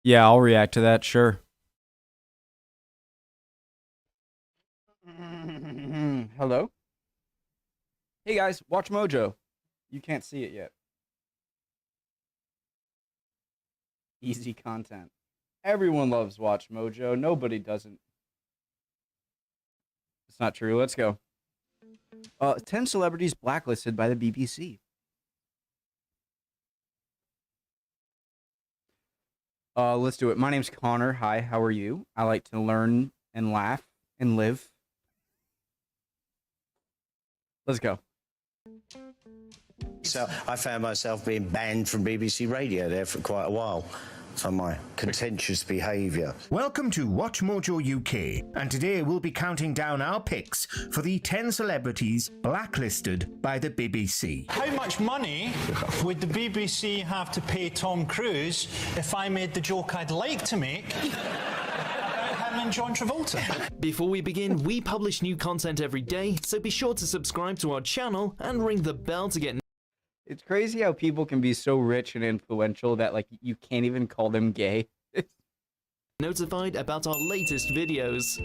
Yeah, I'll react to that, sure. Hello? Hey guys, watch Mojo. You can't see it yet. Easy content. Everyone loves Watch Mojo. Nobody doesn't. It's not true. Let's go. 10 celebrities blacklisted by the BBC. Let's do it. My name's Connor. Hi, how are you? I like to learn and laugh and live. Let's go. So I found myself being banned from BBC Radio there for quite a while for my contentious behaviour. Welcome to Watch Mojo UK, and today we'll be counting down our picks for the 10 celebrities blacklisted by the BBC. How much money would the BBC have to pay Tom Cruise if I made the joke I'd like to make about him and John Travolta? Before we begin, we publish new content every day, so be sure to subscribe to our channel and ring the bell to get It's crazy how people can be so rich and influential that, like, you can't even call them gay. notified about our latest videos.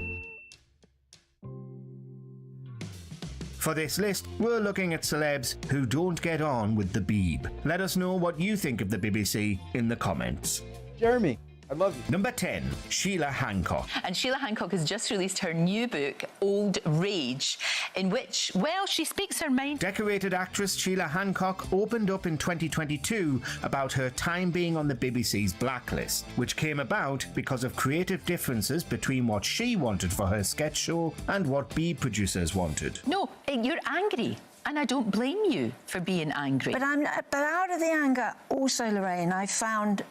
For this list, we're looking at celebs who don't get on with the Beeb. Let us know what you think of the BBC in the comments. Jeremy, I love you. Number 10, Sheila Hancock. And Sheila Hancock has just released her new book, Old Rage, in which, well, she speaks her mind. Decorated actress Sheila Hancock opened up in 2022 about her time being on the BBC's blacklist, which came about because of creative differences between what she wanted for her sketch show and what Beeb producers wanted. No, you're angry. And I don't blame you for being angry. But out of the anger, also, Lorraine, I found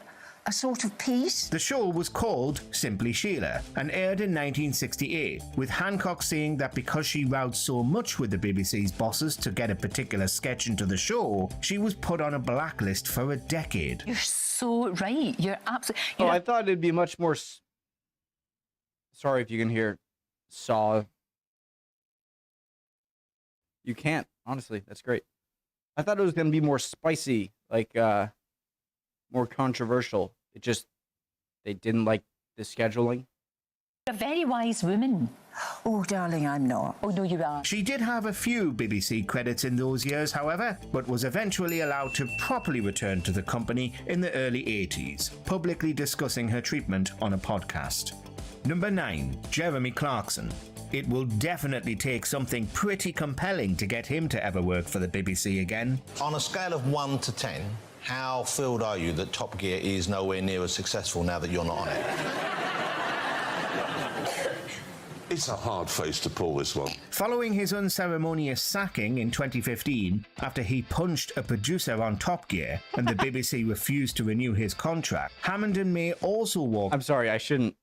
a sort of peace. The show was called Simply Sheila and aired in 1968, with Hancock saying that because she rowed so much with the BBC's bosses to get a particular sketch into the show, she was put on a blacklist for a decade. You're so right. You're absolutely... I thought it'd be much more... Sorry if you can hear saw. You can't, honestly. That's great. I thought it was going to be more spicy, like, more controversial. It just, they didn't like the scheduling. You're a very wise woman. Oh, darling, I'm not. Oh, no, you are. She did have a few BBC credits in those years, however, but was eventually allowed to properly return to the company in the early 80s, publicly discussing her treatment on a podcast. Number 9, Jeremy Clarkson. It will definitely take something pretty compelling to get him to ever work for the BBC again. On a scale of 1 to 10, how thrilled are you that Top Gear is nowhere near as successful now that you're not on it? It's a hard face to pull, this one. Following his unceremonious sacking in 2015, after he punched a producer on Top Gear and the BBC refused to renew his contract, Hammond and May also walked... I'm sorry, I shouldn't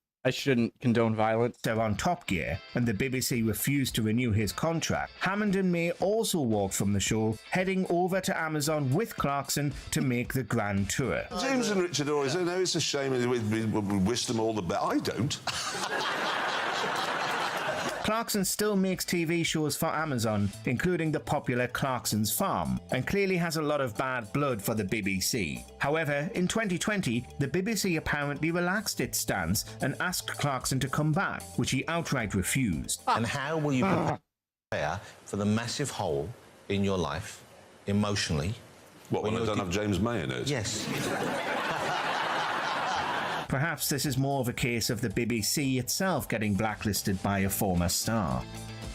condone violence. On Top Gear, and the BBC refused to renew his contract. Hammond and May also walked from the show, heading over to Amazon with Clarkson to make the grand tour. James and Richard always say, no, it's a shame, we wish them all the best. I don't. Clarkson still makes TV shows for Amazon, including the popular Clarkson's Farm, and clearly has a lot of bad blood for the BBC. However, in 2020, the BBC apparently relaxed its stance and asked Clarkson to come back, which he outright refused. And how will you prepare for the massive hole in your life, emotionally? What, when I don't have James May in it? Yes. Perhaps this is more of a case of the BBC itself getting blacklisted by a former star.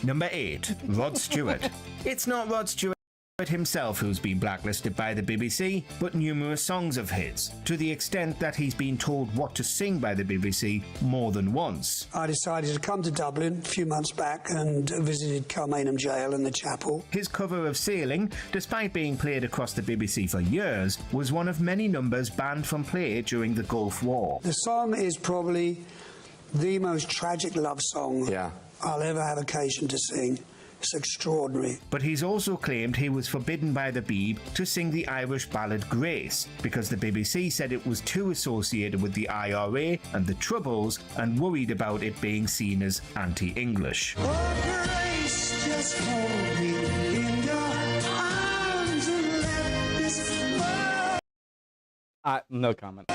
Number 8, Rod Stewart. It's not Rod Stewart himself who's been blacklisted by the BBC, but numerous songs of his, to the extent that he's been told what to sing by the BBC more than once. I decided to come to Dublin a few months back and visited Kilmainham Jail and the chapel. His cover of Sailing, despite being played across the BBC for years, was one of many numbers banned from play during the Gulf War. The song is probably the most tragic love song I'll ever have occasion to sing. It's extraordinary. But he's also claimed he was forbidden by the Beeb to sing the Irish ballad Grace because the BBC said it was too associated with the IRA and the Troubles and worried about it being seen as anti-English. Oh, Grace, just hold me in your arms and let this world... No comment.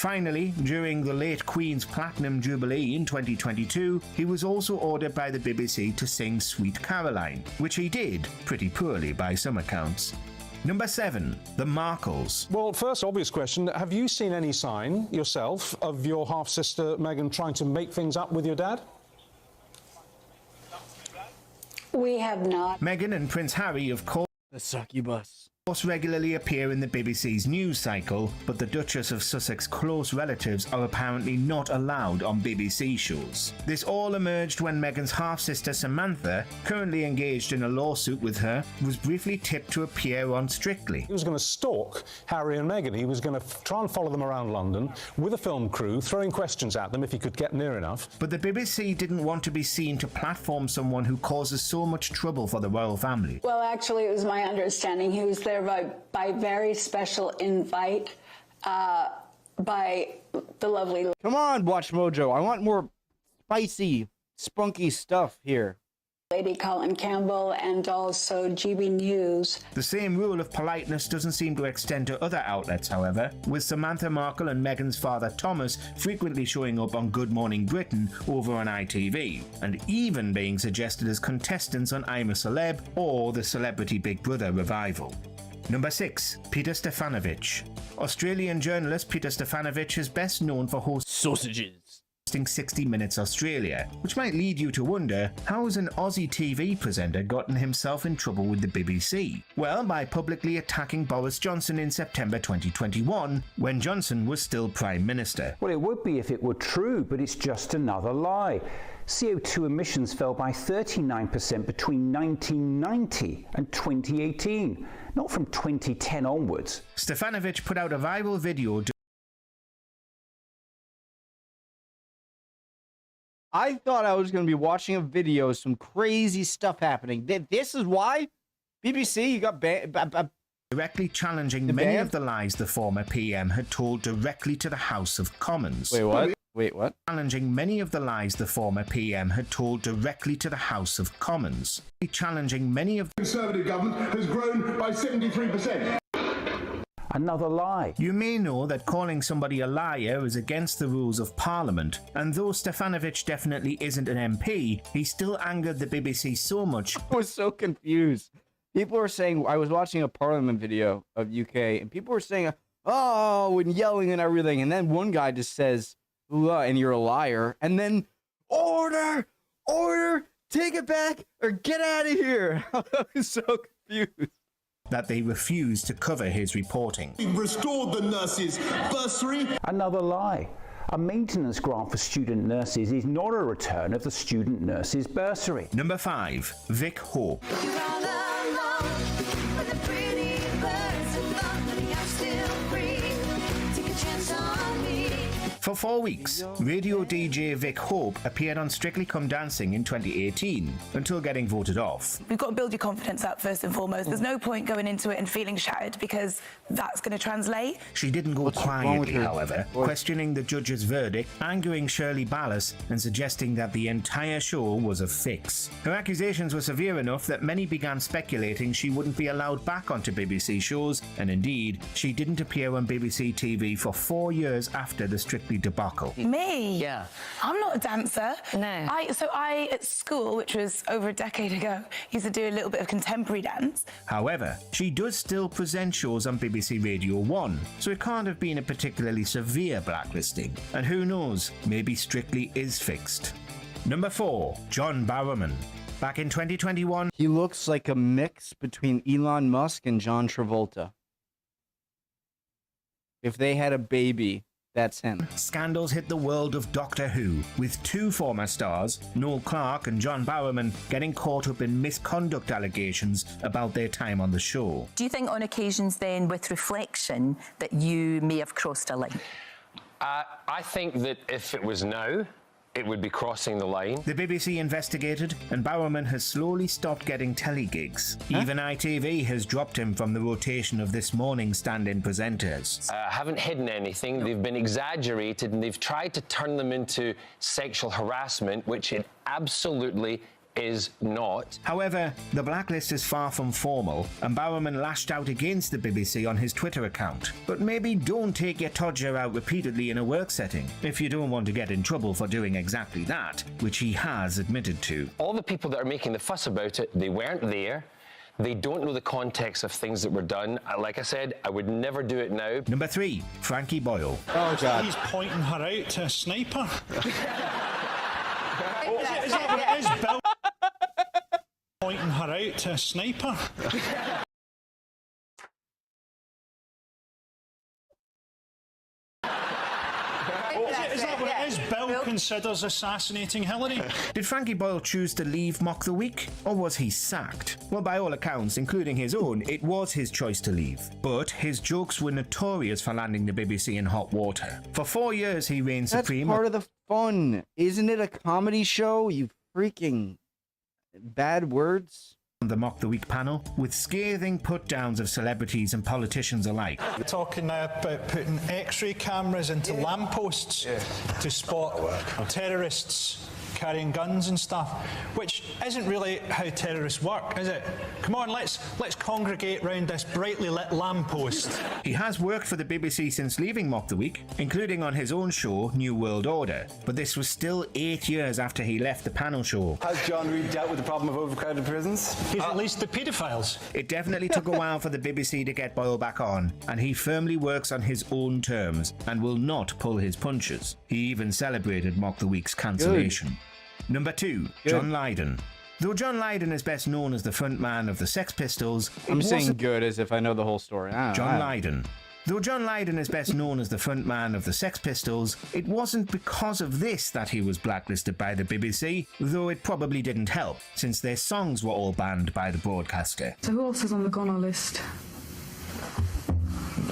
Finally, during the late Queen's Platinum Jubilee in 2022, he was also ordered by the BBC to sing Sweet Caroline, which he did, pretty poorly by some accounts. Number 7, the Markles. Well, first obvious question, have you seen any sign yourself of your half-sister Meghan trying to make things up with your dad? We have not. Meghan and Prince Harry, of course, The succubus. regularly appear in the BBC's news cycle, but the Duchess of Sussex close relatives are apparently not allowed on BBC shows. This all emerged when Meghan's half-sister Samantha, currently engaged in a lawsuit with her, was briefly tipped to appear on Strictly. He was going to stalk Harry and Meghan. He was going to try and follow them around London with a film crew, throwing questions at them if he could get near enough. But the BBC didn't want to be seen to platform someone who causes so much trouble for the royal family. Well, actually, it was my understanding he was there by very special invite by the lovely... Come on, Watch Mojo. I want more spicy, spunky stuff here. Lady Colin Campbell and also GB News. The same rule of politeness doesn't seem to extend to other outlets, however, with Samantha Markle and Meghan's father Thomas frequently showing up on Good Morning Britain over on ITV, and even being suggested as contestants on I'm a Celeb or the Celebrity Big Brother revival. Number 6, Peter Stefanovic. Australian journalist Peter Stefanovic is best known for hosting Sausages. 60 Minutes Australia, which might lead you to wonder, how has an Aussie TV presenter gotten himself in trouble with the BBC? Well, by publicly attacking Boris Johnson in September 2021, when Johnson was still Prime Minister. Well, it would be if it were true, but it's just another lie. CO2 emissions fell by 39% between 1990 and 2018, not from 2010 onwards. Stefanovic put out a viral video. I thought I was going to be watching a video of some crazy stuff happening. This is why? BBC, you got directly challenging many of the lies the former PM had told directly to the House of Commons. Wait, what? Wait, what? Challenging many of the lies the former PM had told directly to the House of Commons. Challenging many of the Conservative government has grown by 73%. Another lie. You may know that calling somebody a liar is against the rules of Parliament, and though Stefanovic definitely isn't an MP, he still angered the BBC so much. I was so confused. People were saying, I was watching a Parliament video of UK, and people were saying, oh, and yelling and everything, and then one guy just says, and you're a liar, and then, order, take it back, or get out of here. I was so confused. That they refused to cover his reporting. We've restored the nurses' bursary. Another lie. A maintenance grant for student nurses is not a return of the student nurses' bursary. Number 5, Vic Hall. For 4 weeks, radio DJ Vic Hope appeared on Strictly Come Dancing in 2018, until getting voted off. We've got to build your confidence up first and foremost. There's no point going into it and feeling shattered, because that's going to translate. She didn't go quietly, however, questioning the judge's verdict, angering Shirley Ballas, and suggesting that the entire show was a fix. Her accusations were severe enough that many began speculating she wouldn't be allowed back onto BBC shows, and indeed, she didn't appear on BBC TV for 4 years after the Strictly debacle. Me? Yeah. I'm not a dancer. No. I at school, which was over a decade ago, used to do a little bit of contemporary dance. However, she does still present shows on BBC Radio 1, so it can't have been a particularly severe blacklisting. And who knows, maybe Strictly is fixed. Number 4, John Barrowman. Back in 2021, he looks like a mix between Elon Musk and John Travolta. If they had a baby, that's him. Scandals hit the world of Doctor Who, with 2 former stars, Noel Clarke and John Barrowman, getting caught up in misconduct allegations about their time on the show. Do you think on occasions then, with reflection, that you may have crossed a line? I think that if it was now, it would be crossing the line. The BBC investigated, and Barrowman has slowly stopped getting telly gigs. Even ITV has dropped him from the rotation of this morning's stand-in presenters. Haven't hidden anything. They've been exaggerated, and they've tried to turn them into sexual harassment, which it absolutely is not. However, the blacklist is far from formal, and Barrowman lashed out against the BBC on his Twitter account. But maybe don't take your todger out repeatedly in a work setting, if you don't want to get in trouble for doing exactly that, which he has admitted to. All the people that are making the fuss about it, they weren't there. They don't know the context of things that were done. Like I said, I would never do it now. Number 3, Frankie Boyle. Oh, God. He's pointing her out to a sniper. Is that what it is, Bill? Pointing her out to a sniper. Is that what it is? Bill considers assassinating Hillary. Did Frankie Boyle choose to leave Mock the Week, or was he sacked? Well, by all accounts, including his own, it was his choice to leave. But his jokes were notorious for landing the BBC in hot water. For 4 years, he reigned supreme. That's part of the fun. Isn't it a comedy show? You freaking bad words. On the Mock the Week panel, with scathing put-downs of celebrities and politicians alike. We're talking now about putting X-ray cameras into lampposts to spot terrorists carrying guns and stuff, which isn't really how terrorists work, is it? Come on, let's congregate round this brightly lit lamppost. He has worked for the BBC since leaving Mock the Week, including on his own show, New World Order, but this was still 8 years after he left the panel show. Has John Reid dealt with the problem of overcrowded prisons? He's released the paedophiles. It definitely took a while for the BBC to get Boyle back on, and he firmly works on his own terms and will not pull his punches. He even celebrated Mock the Week's cancellation. Good. Number 2, John Lyden. Though John Lyden is best known as the frontman of the Sex Pistols, I'm saying good as if I know the whole story. John Lyden. Though John Lyden is best known as the frontman of the Sex Pistols, it wasn't because of this that he was blacklisted by the BBC, though it probably didn't help, since their songs were all banned by the broadcaster. So who else is on the goner list?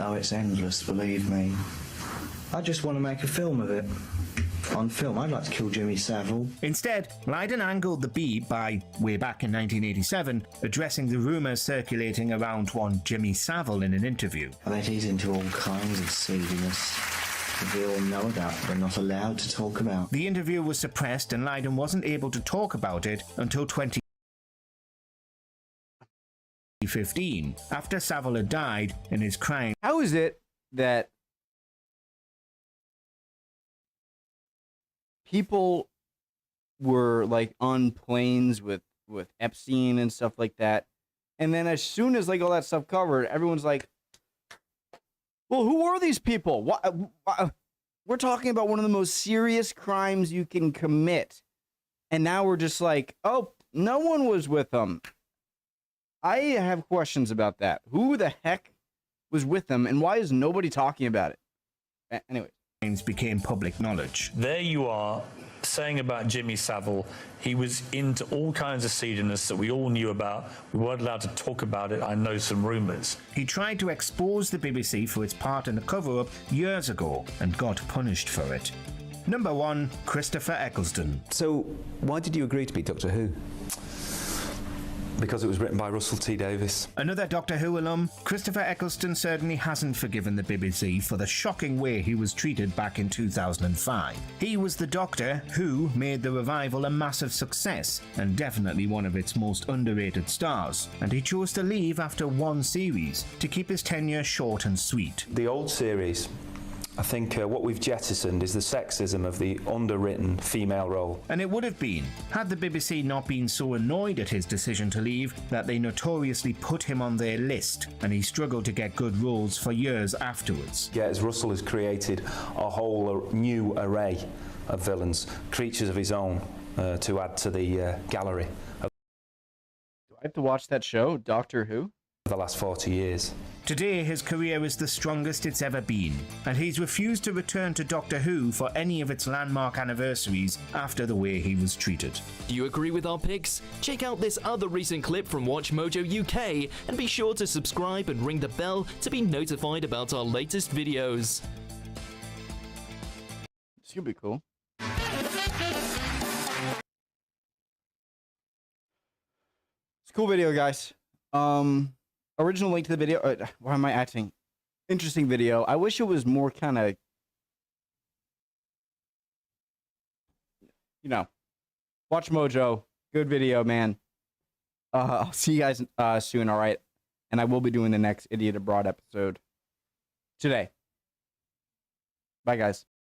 Oh, it's endless, believe me. I just want to make a film of it. On film, I'd like to kill Jimmy Savile. Instead, Lyden angled the beat by, way back in 1987, addressing the rumours circulating around one Jimmy Savile in an interview. I bet he's into all kinds of seediness that we all know about but not allowed to talk about. The interview was suppressed and Lyden wasn't able to talk about it until 2015, after Savile had died in his crime. How is it that people were like on planes with Epstein and stuff like that, and then as soon as like all that stuff covered, everyone's like, well, who are these people? What? We're talking about one of the most serious crimes you can commit, and now we're just like, oh, no one was with them. I have questions about that. Who the heck was with them, and why is nobody talking about it? Anyway. Became public knowledge. There you are saying about Jimmy Savile, he was into all kinds of seediness that we all knew about. We weren't allowed to talk about it. I know some rumours. He tried to expose the BBC for its part in the cover-up years ago and got punished for it. Number 1, Christopher Eccleston. So, why did you agree to be Doctor Who? Because it was written by Russell T Davies. Another Doctor Who alum, Christopher Eccleston certainly hasn't forgiven the BBC for the shocking way he was treated back in 2005. He was the Doctor who made the revival a massive success, and definitely one of its most underrated stars, and he chose to leave after one series to keep his tenure short and sweet. The old series, I think what we've jettisoned is the sexism of the underwritten female role. And it would have been, had the BBC not been so annoyed at his decision to leave that they notoriously put him on their list, and he struggled to get good roles for years afterwards. Yeah, as Russell has created a whole new array of villains, creatures of his own, to add to the gallery. Do I have to watch that show, Doctor Who? The last 40 years. Today, his career is the strongest it's ever been, and he's refused to return to Doctor Who for any of its landmark anniversaries after the way he was treated. Do you agree with our picks? Check out this other recent clip from Watch Mojo UK, and be sure to subscribe and ring the bell to be notified about our latest videos. This could be cool. It's a cool video, guys. Original link to the video. Why am I acting? Interesting video. I wish it was more kind of, you know, Watch Mojo. Good video, man. I'll see you guys soon, all right? And I will be doing the next Idiot Abroad episode today. Bye, guys.